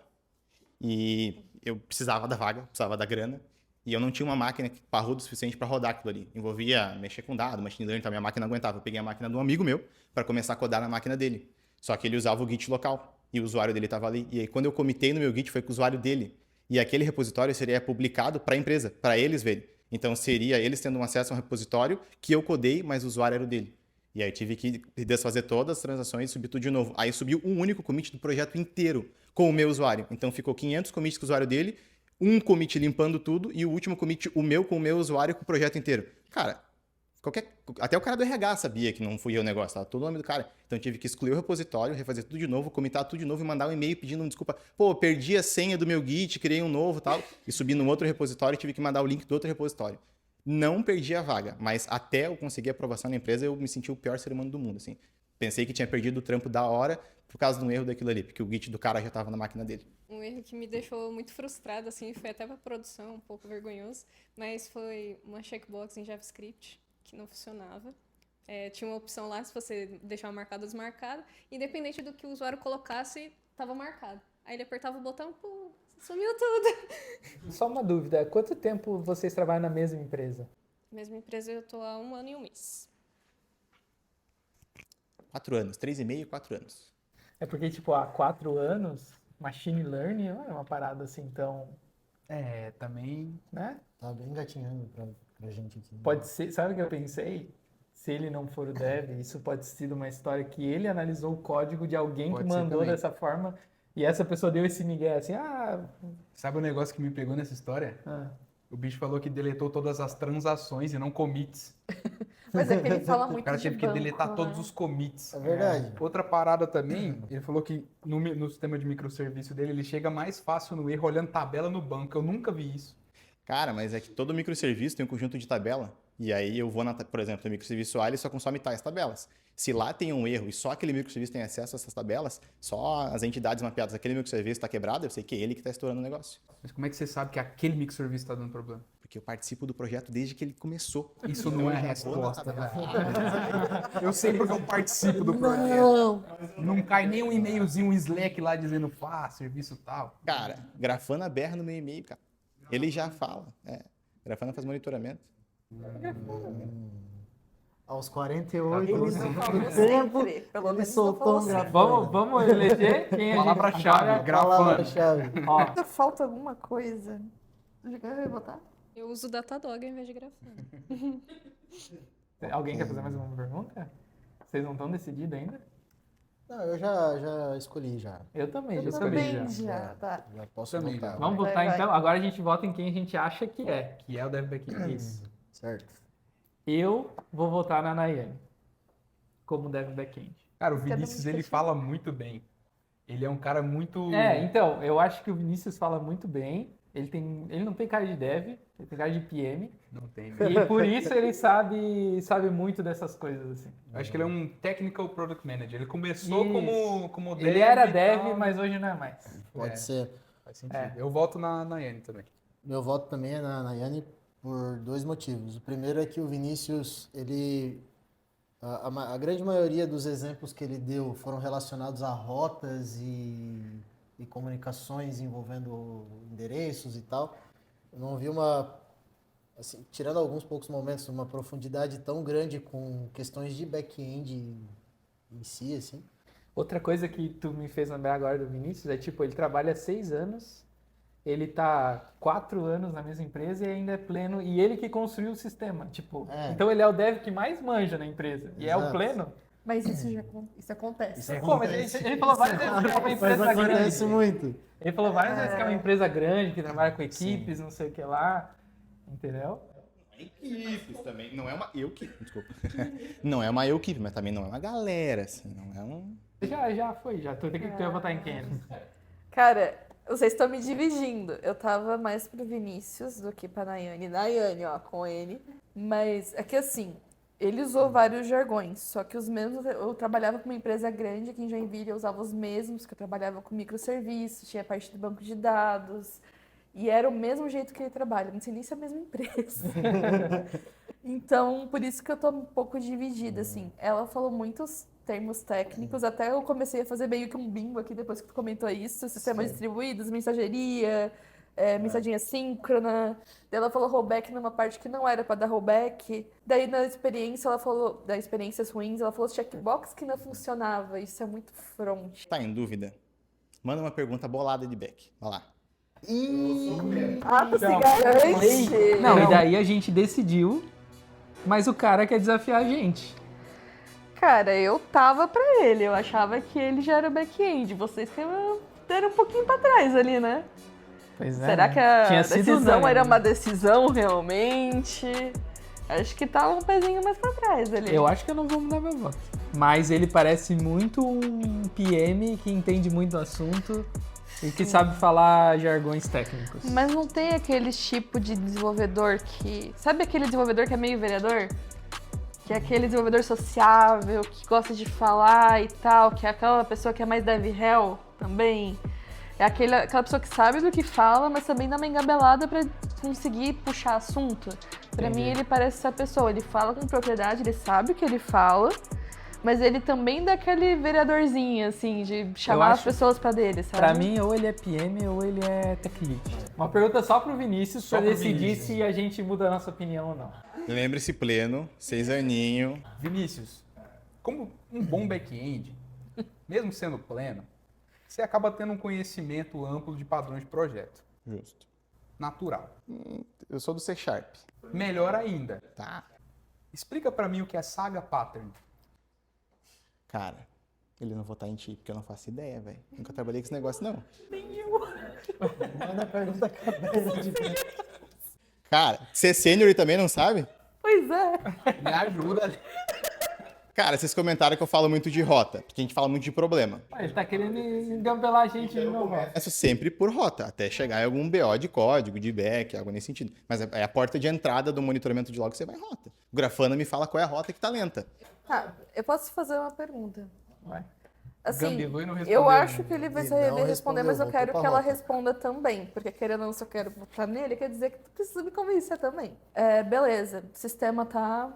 e eu precisava da vaga, precisava da grana. E eu não tinha uma máquina parruda o suficiente para rodar aquilo ali. Envolvia mexer com dados, machine learning, então minha máquina não aguentava. Eu peguei a máquina de um amigo meu para começar a codar na máquina dele. Só que ele usava o Git local e o usuário dele estava ali. E aí quando eu comitei no meu Git foi com o usuário dele. E aquele repositório seria publicado para a empresa, para eles verem. Então seria eles tendo um acesso a um repositório que eu codei, mas o usuário era o dele. E aí tive que desfazer todas as transações e subir tudo de novo. Aí subiu um único commit do projeto inteiro com o meu usuário. Então ficou 500 commits com o usuário dele, um commit limpando tudo e o último commit o meu com o meu usuário com o projeto inteiro. Cara, até o cara do RH sabia que não fui eu o negócio, tava todo o nome do cara. Então eu tive que excluir o repositório, refazer tudo de novo, commitar tudo de novo e mandar um e-mail pedindo desculpa. Pô, perdi a senha do meu Git, criei um novo e tal. E subi num outro repositório e tive que mandar o link do outro repositório. Não perdi a vaga, mas até eu conseguir a aprovação na empresa, eu me senti o pior ser humano do mundo, assim. Pensei que tinha perdido o trampo da hora por causa de um erro daquilo ali, porque o Git do cara já estava na máquina dele. Um erro que me deixou muito frustrada, assim, foi até pra produção, um pouco vergonhoso, mas foi uma checkbox em JavaScript que não funcionava. Tinha uma opção lá, se você deixar marcado ou desmarcado, independente do que o usuário colocasse, estava marcado. Aí ele apertava o botão, pô, sumiu tudo. Só uma dúvida, quanto tempo vocês trabalham na mesma empresa? Mesma empresa eu tô há 1 ano e 1 mês. 4 anos, 3,5, 4 anos. É porque, tipo, há 4 anos, machine learning não é uma parada assim tão, É, também. né? Tá bem engatinhando pra gente aqui. Pode ser, sabe o que eu pensei? Se ele não for o dev, isso pode ter sido uma história que ele analisou o código de alguém Pode que ser mandou também. dessa forma e essa pessoa deu esse migué assim, Sabe o negócio que me pegou nessa história? O bicho falou que deletou todas as transações e não commits. Mas é que ele fala muito O cara de teve que banco, deletar né? todos os commits. É verdade. Outra parada também, ele falou que no sistema de microserviço dele, ele chega mais fácil no erro olhando tabela no banco. Eu nunca vi isso. Cara, mas é que todo microserviço tem um conjunto de tabela. E aí eu vou, por exemplo, no microserviço A, ele só consome tais tabelas. Se lá tem um erro e só aquele microserviço tem acesso a essas tabelas, só as entidades mapeadas daquele microserviço está quebrado, eu sei que é ele que está estourando o negócio. Mas como é que você sabe que aquele microserviço está dando problema? Porque eu participo do projeto desde que ele começou. Isso não é resposta. Eu sei porque eu participo do projeto. Não! Não cai nem um e-mailzinho, um Slack lá dizendo, serviço tal. Cara, Grafana berra no meu e-mail, cara. Ele já fala. Grafana faz monitoramento. Aos 48 Ele anos não do falou tempo, sempre, pelo ele menos não soltou falou um sempre. grafana. vamos eleger quem a gente Palavra-chave, agora- grafana. Palavra-chave. Ó, Ainda falta alguma coisa. Já quer botar? Eu uso Datadog ao invés de Grafana. alguém quer fazer mais uma pergunta? Vocês não estão decididos ainda? Não, eu já escolhi já. Eu também, Eu já escolhi também já. já, tá. Já posso Também votar. já. Vamos Vai, votar vai. então. Agora a gente vota em quem a gente acha que é. Que é o Dev Backend. Isso. Certo. Eu vou votar na Nayane como dev backend. Cara, o Cada um Vinícius, de ele perfil. fala muito bem. Ele é um cara muito... Então, eu acho que o Vinícius fala muito bem. Ele não tem cara de dev, ele tem cara de PM. Não tem, velho. E por isso ele sabe muito dessas coisas, assim. Eu acho que ele é um Technical Product Manager. Ele começou como dev. Ele era e dev, tal. mas hoje não é mais. Pode É. ser. Faz sentido. Eu voto na Yane também. Meu voto também é na Nayane por 2 motivos. O primeiro é que o Vinícius, a grande maioria dos exemplos que ele deu foram relacionados a rotas e comunicações envolvendo endereços e tal. Eu não vi uma assim, tirando alguns poucos momentos, uma profundidade tão grande com questões de back-end em si, assim. Outra coisa que tu me fez lembrar agora do Vinícius é tipo, ele trabalha 6 anos, ele tá 4 anos na mesma empresa e ainda é pleno, e ele que construiu o sistema, tipo, então ele é o dev que mais manja na empresa, e é o Exato. pleno. Mas isso acontece. Pô, mas ele falou várias vezes que é uma empresa Mas acontece grande. muito. Ele falou várias vezes que é uma empresa grande, que trabalha com equipes, não sei o que lá, entendeu? Equipes também. Não é uma eu-keep, desculpa. Não é uma eu-keep, mas também não é uma galera, assim. Não é um... Já foi, já. Tu ia votar em quem? Cara, vocês estão me dividindo. Eu tava mais pro Vinícius do que pra Nayane. Nayane, ó, com ele. Mas é que assim, ele usou vários jargões, só que os mesmos. Eu trabalhava com uma empresa grande aqui em Joinville, eu usava os mesmos, que eu trabalhava com microserviços, tinha parte do banco de dados. E era o mesmo jeito que ele trabalha, não sei nem se é a mesma empresa. Então, por isso que eu tô um pouco dividida, assim. Ela falou muitos termos técnicos, até eu comecei a fazer meio que um bingo aqui depois que tu comentou isso, sistemas distribuídos, mensageria, mensaginha síncrona. Daí ela falou rollback numa parte que não era para dar rollback. Daí na experiência ela falou, das experiências ruins, ela falou checkbox que não funcionava. Isso é muito front. Tá em dúvida? Manda uma pergunta bolada de back. Vai lá. Ah, tu se garante? Não, e daí a gente decidiu, mas o cara quer desafiar a gente. Cara, eu tava pra ele, eu achava que ele já era back-end. Vocês que deram um pouquinho pra trás ali, né? Pois é. Será né? que a Tinha sido decisão unânime. era uma decisão realmente? Acho que tava um pezinho mais pra trás ali. Eu acho que eu não vou mudar meu voto. Mas ele parece muito um PM que entende muito do assunto e que sabe falar jargões técnicos. Mas não tem aquele tipo de desenvolvedor que... Sabe aquele desenvolvedor que é meio vereador? Que é aquele desenvolvedor sociável, que gosta de falar e tal, que é aquela pessoa que é mais dev hell também. É aquela pessoa que sabe do que fala, mas também dá uma engabelada pra conseguir puxar assunto. Pra mim, ele parece essa pessoa. Ele fala com propriedade, ele sabe o que ele fala, mas ele também dá aquele vereadorzinho, assim, de chamar as pessoas pra dele, sabe? Pra mim, ou ele é PM ou ele é tech lead. Uma pergunta só pro Vinícius pra decidir se a gente muda a nossa opinião ou não. Lembre-se pleno, 6 aninhos. Vinícius, como um bom back-end, mesmo sendo pleno, você acaba tendo um conhecimento amplo de padrões de projeto. Justo. Natural. Eu sou do C Sharp. Melhor ainda, Tá. explica pra mim o que é Saga Pattern. Cara, eles não votar em ti, porque eu não faço ideia, velho. Nunca trabalhei com esse negócio, não. Manda a pergunta cabeça de Cara, ser sênior também não sabe? Pois é. Me ajuda ali. Cara, vocês comentaram que eu falo muito de rota, porque a gente fala muito de problema. Ele tá querendo engambelar a gente de novo. Começo sempre por rota, até chegar em algum BO de código, de back, algo nesse sentido. Mas é a porta de entrada do monitoramento de log, você vai em rota. O Grafana me fala qual é a rota que tá lenta. Tá, eu posso fazer uma pergunta. Vai. Assim, Gambelou e não respondeu. eu acho que ele vai E saber não responder, mas eu respondeu, quero voltou que pra ela rota. responda também. Porque querendo ou não, se eu quero votar nele, quer dizer que tu precisa me convencer também. Beleza, o sistema tá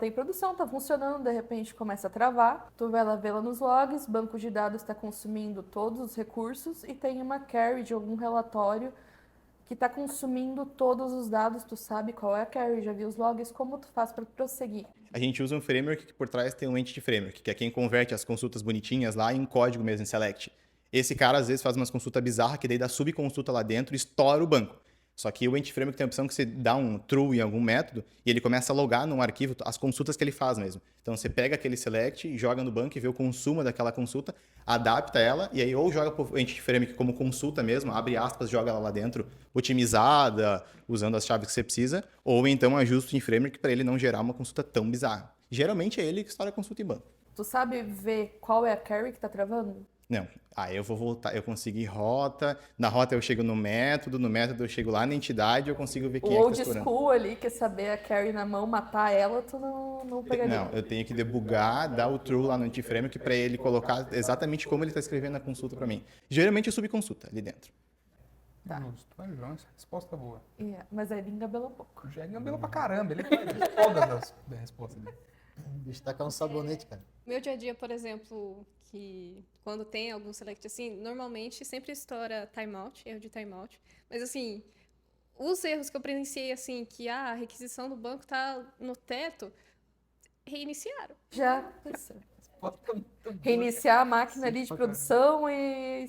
em produção, tá funcionando, de repente começa a travar. Tu vai lá ver lá nos logs, banco de dados está consumindo todos os recursos e tem uma carry de algum relatório que está consumindo todos os dados. Tu sabe qual é a carry, já viu os logs, como tu faz para prosseguir? A gente usa um framework que por trás tem um entity framework, que é quem converte as consultas bonitinhas lá em código mesmo, em select. Esse cara às vezes faz umas consultas bizarras que daí dá subconsulta lá dentro e estoura o banco. Só que o entity framework tem a opção que você dá um true em algum método e ele começa a logar num arquivo as consultas que ele faz mesmo. Então você pega aquele select, joga no banco e vê o consumo daquela consulta, adapta ela e aí ou joga para o entity framework como consulta mesmo, abre aspas, joga ela lá dentro, otimizada, usando as chaves que você precisa, ou então ajusta em framework para ele não gerar uma consulta tão bizarra. Geralmente é ele que estoura a consulta em banco. Tu sabe ver qual é a carry que tá travando? Não. Aí eu vou voltar, eu consegui rota, na rota eu chego no método eu chego lá na entidade e eu consigo ver quem O é que old tá estourando. school ali, quer saber a carry na mão, matar ela, tu não pegaria. Não, eu tenho que debugar, dar o true lá no anti-framework para ele colocar exatamente como ele está escrevendo a consulta para mim. Geralmente eu subconsulta ali dentro. Tá. Tu é João, essa resposta boa. Mas aí ele engabelou um pouco. O Jé gambelou pra caramba, ele faz todas as respostas dele. O bicho tá com um sabonete, cara. Meu dia a dia, por exemplo, que quando tem algum select assim, normalmente sempre estoura timeout, erro de timeout. Mas assim, os erros que eu presenciei, assim, que a requisição do banco tá no teto, reiniciaram. Já reiniciar a máquina ali de produção e...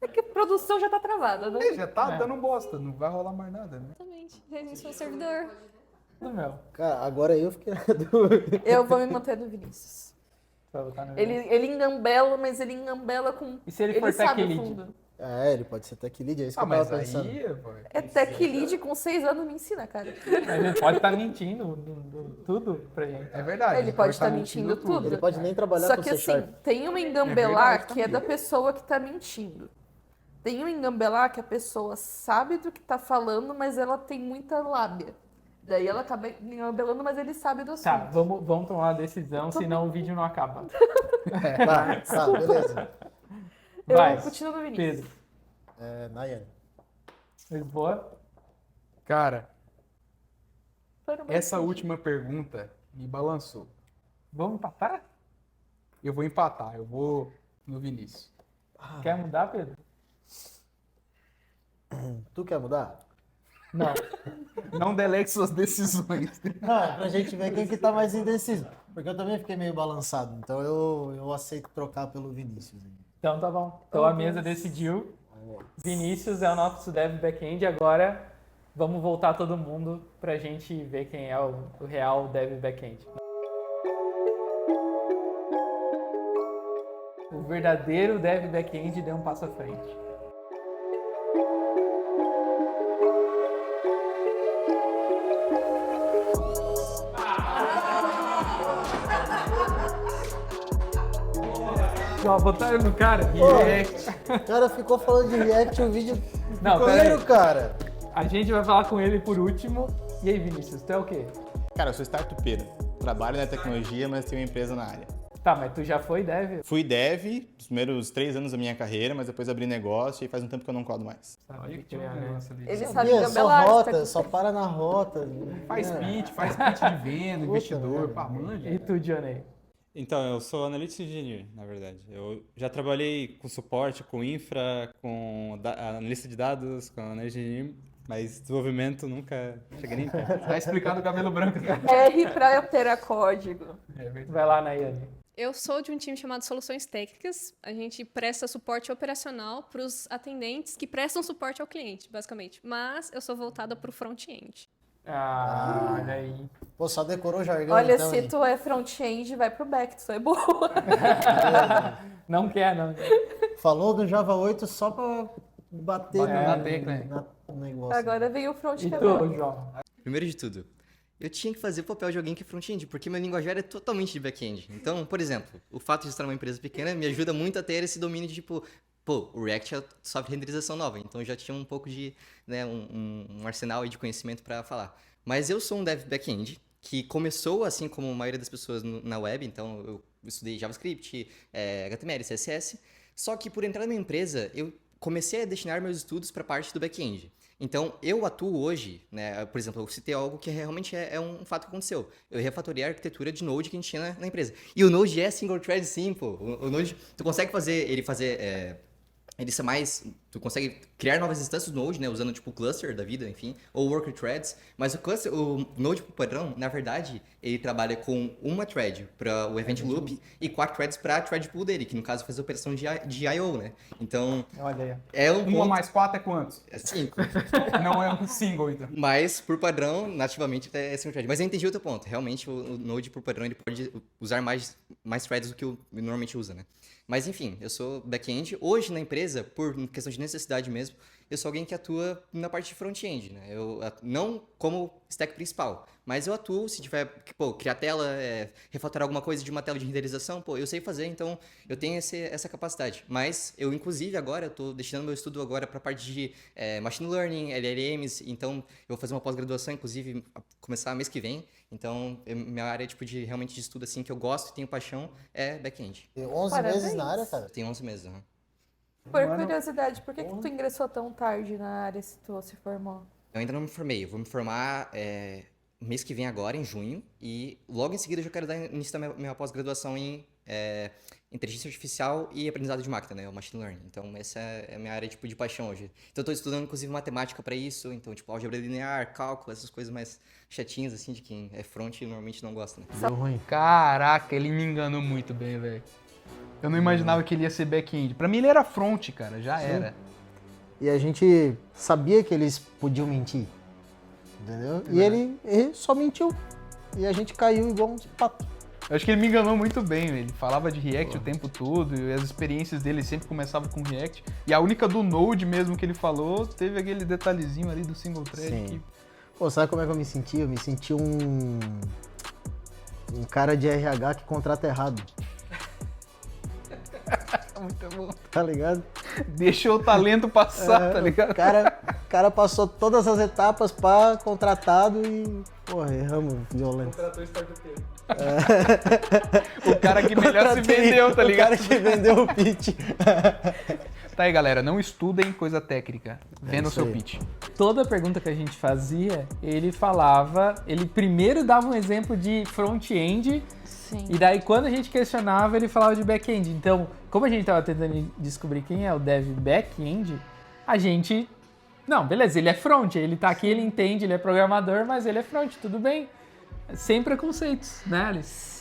É que a produção já tá travada, né? Já tá dando bosta, não vai rolar mais nada, né? Exatamente. Reiniciou o servidor. Do meu. Cara, agora eu fiquei na dúvida. Eu vou me manter no Vinícius. Pra botar no Ele engambela, mas ele engambela com... E se ele for sabe tech o lead? fundo. É, ele pode ser tech lead, é isso que Ah, eu tava mas pensando. aí, É tech lead com 6 anos me ensina, cara. Ele pode estar mentindo tudo pra gente. é verdade. Ele pode estar mentindo tudo. Ele pode nem trabalhar Só com que C assim, Sharp. tem uma engambelar que é da pessoa que tá mentindo. Tem um engambelar que a pessoa sabe do que tá falando, mas ela tem muita lábia. Daí ela acaba engambelando, mas ele sabe do assunto. Tá, vamos tomar uma decisão, senão o vídeo não acaba. Tá, beleza. Eu Vai, continuo no Vinícius. Pedro. Nayane. Lisboa? Cara, Foi no essa Brasil. última pergunta me balançou. Vamos empatar? Eu vou empatar, eu vou no Vinícius. Quer mudar, Pedro? Tu quer mudar? Não. Não delegue suas decisões. Não, é pra gente ver quem que tá mais indeciso. Porque eu também fiquei meio balançado. Então eu aceito trocar pelo Vinícius. Então tá bom. Então a mesa decidiu. Vinícius é o nosso dev backend. Agora vamos voltar todo mundo pra gente ver quem é o real dev backend. O verdadeiro dev backend deu um passo à frente. Ó, botaram no cara. React. O cara ficou falando de React o vídeo Não, inteiro, peraí. cara. A gente vai falar com ele por último. E aí, Vinícius, tu é o quê? Cara, eu sou startupeiro. Trabalho na tecnologia, mas tenho uma empresa na área. Tá, mas tu já foi dev? Fui dev os primeiros 3 anos da minha carreira, mas depois abri negócio e faz um tempo que eu não codo mais. Olha que tinha um negócio ali. Ele sabe Sabia, só engambelar. rota, tá- só para na rota. Faz pitch de venda, investidor, pá, manja. E tu, Johnny? Então, eu sou analytics engineer, na verdade. Eu já trabalhei com suporte, com infra, com analista de dados, com analytics engineer, mas desenvolvimento nunca cheguei nem perto. Tá explicando o cabelo branco. R pra alterar código. É verdade. Vai lá, Nayane. Eu sou de um time chamado Soluções Técnicas. A gente presta suporte operacional para os atendentes que prestam suporte ao cliente, basicamente. Mas eu sou voltada para o front-end. Ah, olha aí. Pô, só decorou o jargão Olha, então, se hein? tu é front-end, vai pro back, tu é boa. Não quer, não. Falou do Java 8 só pra bater Na tecla, hein? no negócio. Agora veio o front E quebrado. tu, João? Primeiro de tudo, eu tinha que fazer o papel de alguém que é front-end, porque meu linguajar é totalmente de back-end. Então, por exemplo, o fato de estar numa empresa pequena me ajuda muito a ter esse domínio de, tipo, pô, o React sofre renderização nova, então eu já tinha um pouco de, né, um arsenal aí de conhecimento para falar. Mas eu sou um dev back-end, que começou assim como a maioria das pessoas na web, então eu estudei JavaScript, HTML, CSS, só que por entrar na minha empresa, eu comecei a destinar meus estudos para a parte do back-end. Então, eu atuo hoje, né, por exemplo, eu citei algo que realmente é um fato que aconteceu. Eu refatorei a arquitetura de Node que a gente tinha na empresa. E o Node é single thread simple. O Node, tu consegue ele ser mais... Tu consegue criar novas instâncias do Node, né? Usando, tipo, o cluster da vida, enfim. Ou worker threads. Mas o Node, por padrão, na verdade, ele trabalha com uma thread para o event loop e 4 threads para a thread pool dele, que no caso faz a operação de I.O., né? Então, Olha aí. é um 1 ponto... mais 4 é quantos? É 5. Não é um single, então. Mas, por padrão, nativamente é single thread. Mas eu entendi o teu ponto. Realmente, o Node, por padrão, ele pode usar mais threads do que o normalmente usa, né? Mas, enfim, eu sou back-end. Hoje, na empresa, por questão de necessidade mesmo, eu sou alguém que atua na parte de front-end, né? Não como stack principal, mas eu atuo se tiver, pô, criar tela, refatorar alguma coisa de uma tela de renderização, pô, eu sei fazer, então eu tenho essa capacidade. Mas eu, inclusive, agora, eu tô destinando meu estudo agora para a parte de Machine Learning, LLMs, então eu vou fazer uma pós-graduação, inclusive, começar mês que vem. Então, minha área, tipo, realmente de estudo, assim, que eu gosto e tenho paixão é back-end. 11 Parabéns. meses na área, cara. Eu tenho 11 meses, né? Por curiosidade, por que tu ingressou tão tarde na área se tu se formou? Eu ainda não me formei. Eu vou me formar mês que vem agora, em junho. E logo em seguida eu já quero dar início da minha pós-graduação em inteligência artificial e aprendizado de máquina, né? O machine learning. Então, essa é a minha área, tipo, de paixão hoje. Então, eu tô estudando, inclusive, matemática para isso. Então, tipo, álgebra linear, cálculo, essas coisas mais chatinhas, assim, de quem é front e normalmente não gosta, né? Deu ruim. Caraca, ele me enganou muito bem, velho. Eu não imaginava que ele ia ser back-end. Pra mim ele era front, cara, já era. E a gente sabia que eles podiam mentir. Entendeu? E ele só mentiu. E a gente caiu igual um pato. Eu acho que ele me enganou muito bem, ele falava de React o tempo todo, e as experiências dele sempre começavam com React. E a única do Node mesmo que ele falou, teve aquele detalhezinho ali do single thread. Sim. Que... Pô, sabe como é que eu me senti? Eu me senti um cara de RH que contrata errado. Muito bom. Tá ligado? Deixou o talento passar, tá ligado? O cara passou todas as etapas pra contratado e, porra, erramos violento. Contratou startupeiro. O cara que melhor se vendeu, tá ligado? O cara que vendeu o pitch. Tá aí, galera, não estudem coisa técnica, venda o isso seu aí. pitch. Toda pergunta que a gente fazia, ele falava, ele primeiro dava um exemplo de front-end, Sim. e daí quando a gente questionava, ele falava de back-end. Então, como a gente estava tentando descobrir quem é o dev back-end, a gente... Não, beleza, ele é front, ele tá aqui, ele entende, ele é programador, mas ele é front, tudo bem. Sem preconceitos, né, Alice?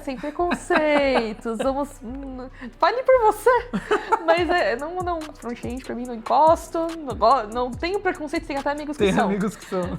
Sem preconceitos, vamos... Fale por você! Mas não, front-end pra mim não encosto, não tenho preconceito, tem até amigos que Tem são. amigos que são.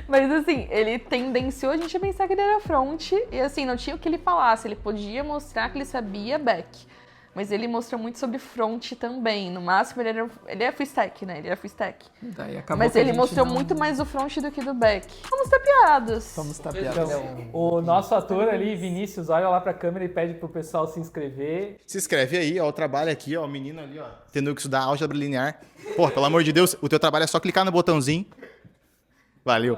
Mas assim, ele tendenciou a gente a pensar que ele era front, e assim, não tinha o que ele falasse, ele podia mostrar que ele sabia back. Mas ele mostrou muito sobre front também. No máximo, ele é full stack, né? Ele era full stack. Daí acabou Mas que a ele gente mostrou não- muito mais do front do que do back. Vamos tapeados. Vamos tapeados. O nosso ator ali, Vinícius, olha lá pra câmera e pede pro pessoal se inscrever. Se inscreve aí, ó, o trabalho aqui, ó, o menino ali, ó, tendo que estudar álgebra linear. Pô, pelo amor de Deus, o teu trabalho é só clicar no botãozinho. Valeu.